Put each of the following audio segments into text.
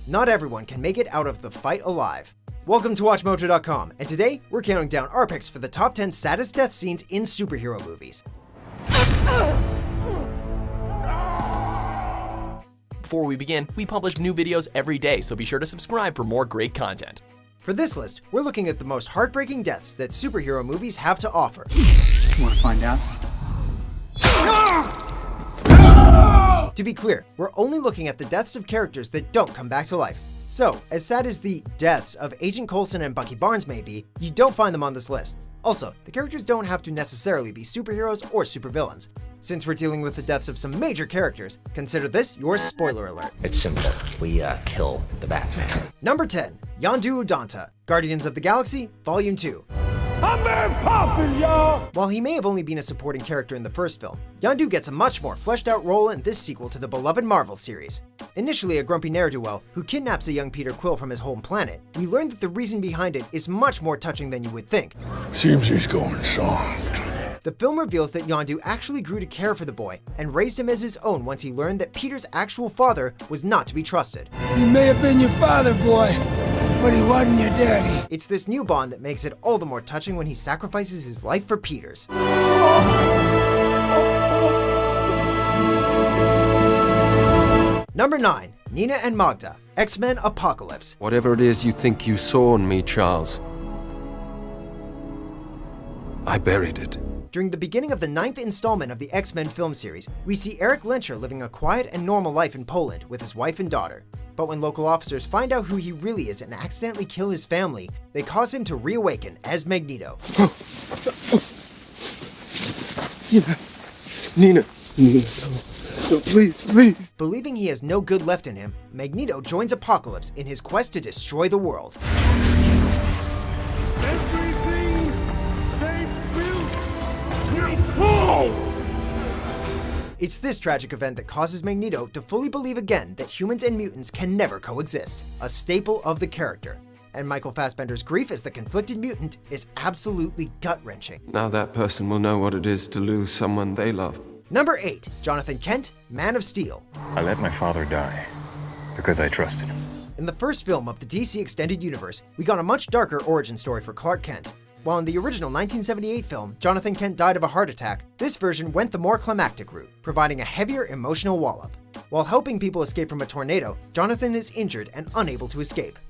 not everyone can make it out of the fight alive. Welcome to WatchMojo.com, and today we're counting down our picks for the top 10 saddest death scenes in superhero movies. Before we begin, we publish new videos every day, so be sure to subscribe for more great content. For this list, we're looking at the most heartbreaking deaths that superhero movies have to offer. Want to find out? To be clear, we're only looking at the deaths of characters that don't come back to life. So, as sad as the deaths of Agent Coulson and Bucky Barnes may be, you don't find them on this list. Also, the characters don't have to necessarily be superheroes or supervillains. Since we're dealing with the deaths of some major characters, consider this your spoiler alert. It's simple. We kill the Batman. Number 10, Yondu Udonta, Guardians of the Galaxy, Volume 2. I'm been poppin', y'all! While he may have only been a supporting character in the first film, Yondu gets a much more fleshed out role in this sequel to the beloved Marvel series. Initially a grumpy ne'er-do-well who kidnaps a young Peter Quill from his home planet, we learn that the reason behind it is much more touching than you would think. Seems he's going soft. The film reveals that Yondu actually grew to care for the boy and raised him as his own once he learned that Peter's actual father was not to be trusted. He may have been your father, boy, but he wasn't your daddy. It's this new bond that makes it all the more touching when he sacrifices his life for Peter's. Number 9, Niina and Magda, Xmen Apocalypse. Whatever it is you think you saw in me, Charles, I buried it. During the beginning of the 9th installment of the X-Men film series, we see Eric Lehnsherr living a quiet and normal life in Poland with his wife and daughter. But when local officers find out who he really is and accidentally kill his family, they cause him to reawaken as Magneto. Niina, no, please. Believing he has no good left in him, Magneto joins Apocalypse in his quest to destroy the world. It's this tragic event that causes Magneto to fully believe again that humans and mutants can never coexist, a staple of the character. And Michael Fassbender's grief as the conflicted mutant is absolutely gut-wrenching. Now that person will know what it is to lose someone they love. Number 8, Jonathan Kent, Man of Steel. I let my father die because I trusted him. In the first film of the DC Extended Universe, we got a much darker origin story for Clark Kent. While in the original 1978 film, Jonathan Kent died of a heart attack, this version went the more climactic route, providing a heavier emotional wallop. While helping people escape from a tornado, Jonathan is injured and unable to escape.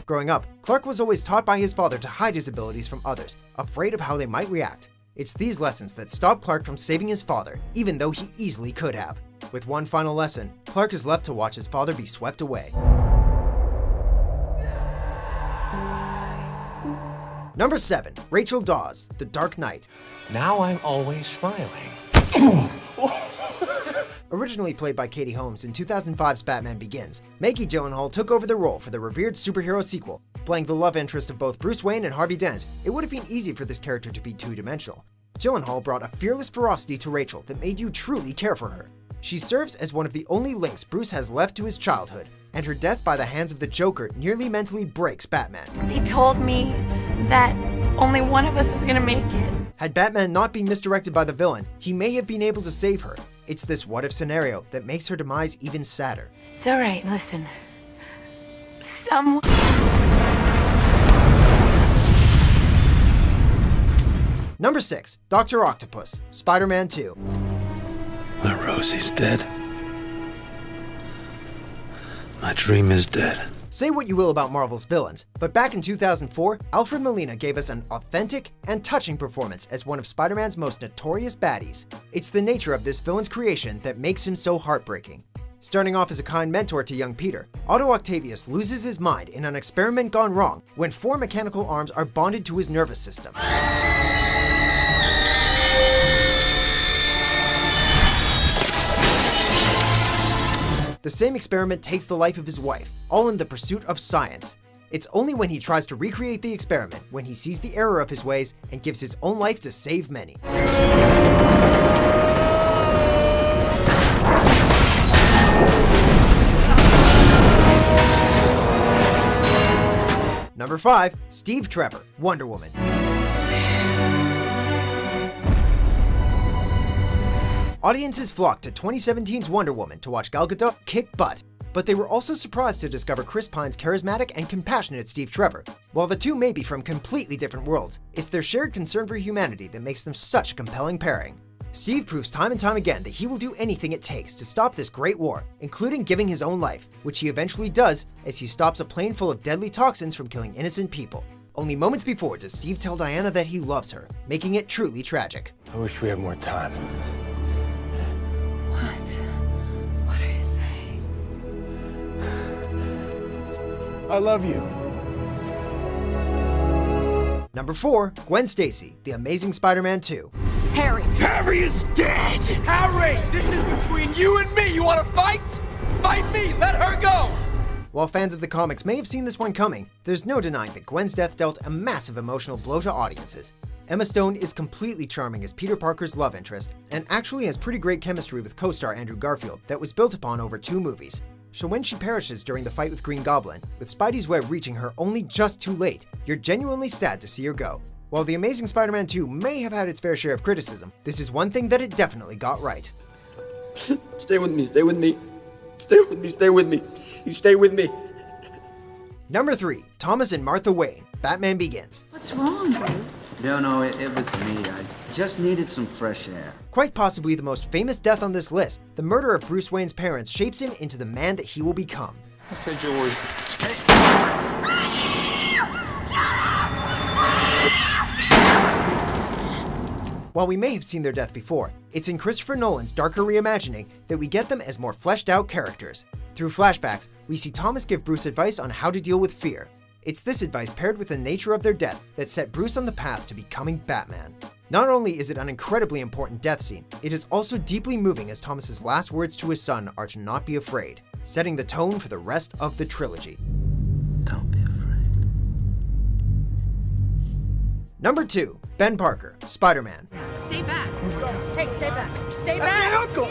Growing up, Clark was always taught by his father to hide his abilities from others, afraid of how they might react. It's these lessons that stop Clark from saving his father, even though he easily could have. With one final lesson, Clark is left to watch his father be swept away. Number 7, Rachel Dawes, The Dark Knight. Now I'm always smiling. Originally played by Katie Holmes in 2005's Batman Begins, Maggie Gyllenhaal took over the role for the revered superhero sequel. Playing the love interest of both Bruce Wayne and Harvey Dent, it would have been easy for this character to be two-dimensional. Gyllenhaal brought a fearless ferocity to Rachel that made you truly care for her. She serves as one of the only links Bruce has left to his childhood, and her death by the hands of the Joker nearly mentally breaks Batman. They told me that only one of us was gonna make it. Had Batman not been misdirected by the villain, he may have been able to save her. It's this what-if scenario that makes her demise even sadder. It's all right, listen. Someone... Number 6, Dr. Octopus, Spider-Man 2. My Rosie's dead. My dream is dead. Say what you will about Marvel's villains, but back in 2004, Alfred Molina gave us an authentic and touching performance as one of Spider-Man's most notorious baddies. It's the nature of this villain's creation that makes him so heartbreaking. Starting off as a kind mentor to young Peter, Otto Octavius loses his mind in an experiment gone wrong when 4 mechanical arms are bonded to his nervous system. The same experiment takes the life of his wife, all in the pursuit of science. It's only when he tries to recreate the experiment when he sees the error of his ways and gives his own life to save many. Number 5, Steve Trevor, Wonder Woman. Audiences flocked to 2017's Wonder Woman to watch Gal Gadot kick butt, but they were also surprised to discover Chris Pine's charismatic and compassionate Steve Trevor. While the two may be from completely different worlds, it's their shared concern for humanity that makes them such a compelling pairing. Steve proves time and time again that he will do anything it takes to stop this great war, including giving his own life, which he eventually does as he stops a plane full of deadly toxins from killing innocent people. Only moments before does Steve tell Diana that he loves her, making it truly tragic. I wish we had more time. What are you saying? I love you. Number 4, Gwen Stacy, The Amazing Spider-Man 2. Harry. Harry is dead! Harry! This is between you and me! You wanna fight? Fight me! Let her go! While fans of the comics may have seen this one coming, there's no denying that Gwen's death dealt a massive emotional blow to audiences. Emma Stone is completely charming as Peter Parker's love interest, and actually has pretty great chemistry with co-star Andrew Garfield that was built upon over 2 movies. So when she perishes during the fight with Green Goblin, with Spidey's web reaching her only just too late, you're genuinely sad to see her go. While The Amazing Spider-Man 2 may have had its fair share of criticism, this is one thing that it definitely got right. Stay with me, stay with me. Stay with me, stay with me. You stay with me. Number 3, Thomas and Martha Wayne, Batman Begins. What's wrong, Bruce? No, it was me. I just needed some fresh air. Quite possibly the most famous death on this list, the murder of Bruce Wayne's parents shapes him into the man that he will become. I said your word. While we may have seen their death before, it's in Christopher Nolan's darker reimagining that we get them as more fleshed out characters. Through flashbacks, we see Thomas give Bruce advice on how to deal with fear. It's this advice paired with the nature of their death that set Bruce on the path to becoming Batman. Not only is it an incredibly important death scene, it is also deeply moving as Thomas's last words to his son are to not be afraid, setting the tone for the rest of the trilogy. Don't be afraid. Number 2, Ben Parker, Spider-Man. Stay back. Hey, stay back. Stay back. Uncle!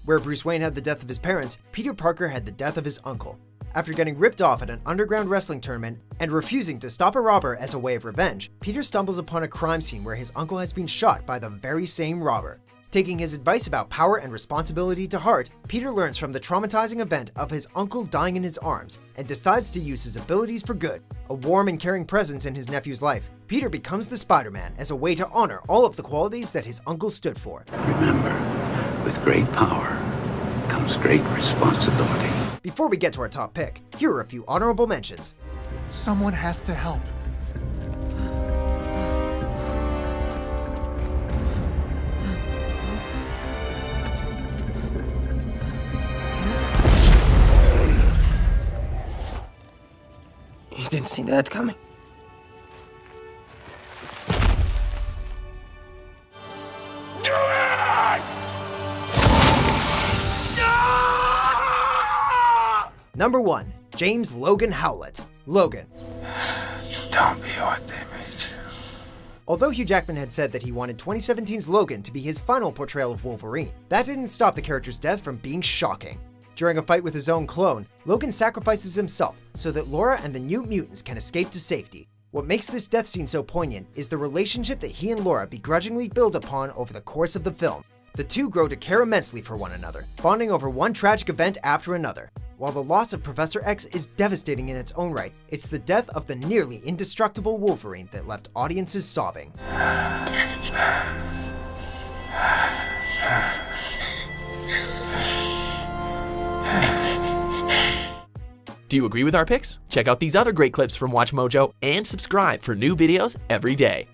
Where Bruce Wayne had the death of his parents, Peter Parker had the death of his uncle. After getting ripped off at an underground wrestling tournament and refusing to stop a robber as a way of revenge, Peter stumbles upon a crime scene where his uncle has been shot by the very same robber. Taking his advice about power and responsibility to heart, Peter learns from the traumatizing event of his uncle dying in his arms and decides to use his abilities for good. A warm and caring presence in his nephew's life, Peter becomes the Spider-Man as a way to honor all of the qualities that his uncle stood for. Remember, with great power comes great responsibility. Before we get to our top pick, here are a few honorable mentions. Someone has to help. You didn't see that coming. Do it! Number 1, James Logan Howlett, Logan. Don't be what they made you. Although Hugh Jackman had said that he wanted 2017's Logan to be his final portrayal of Wolverine, that didn't stop the character's death from being shocking. During a fight with his own clone, Logan sacrifices himself so that Laura and the New Mutants can escape to safety. What makes this death scene so poignant is the relationship that he and Laura begrudgingly build upon over the course of the film. The two grow to care immensely for one another, bonding over one tragic event after another. While the loss of Professor X is devastating in its own right, it's the death of the nearly indestructible Wolverine that left audiences sobbing. Do you agree with our picks? Check out these other great clips from WatchMojo and subscribe for new videos every day.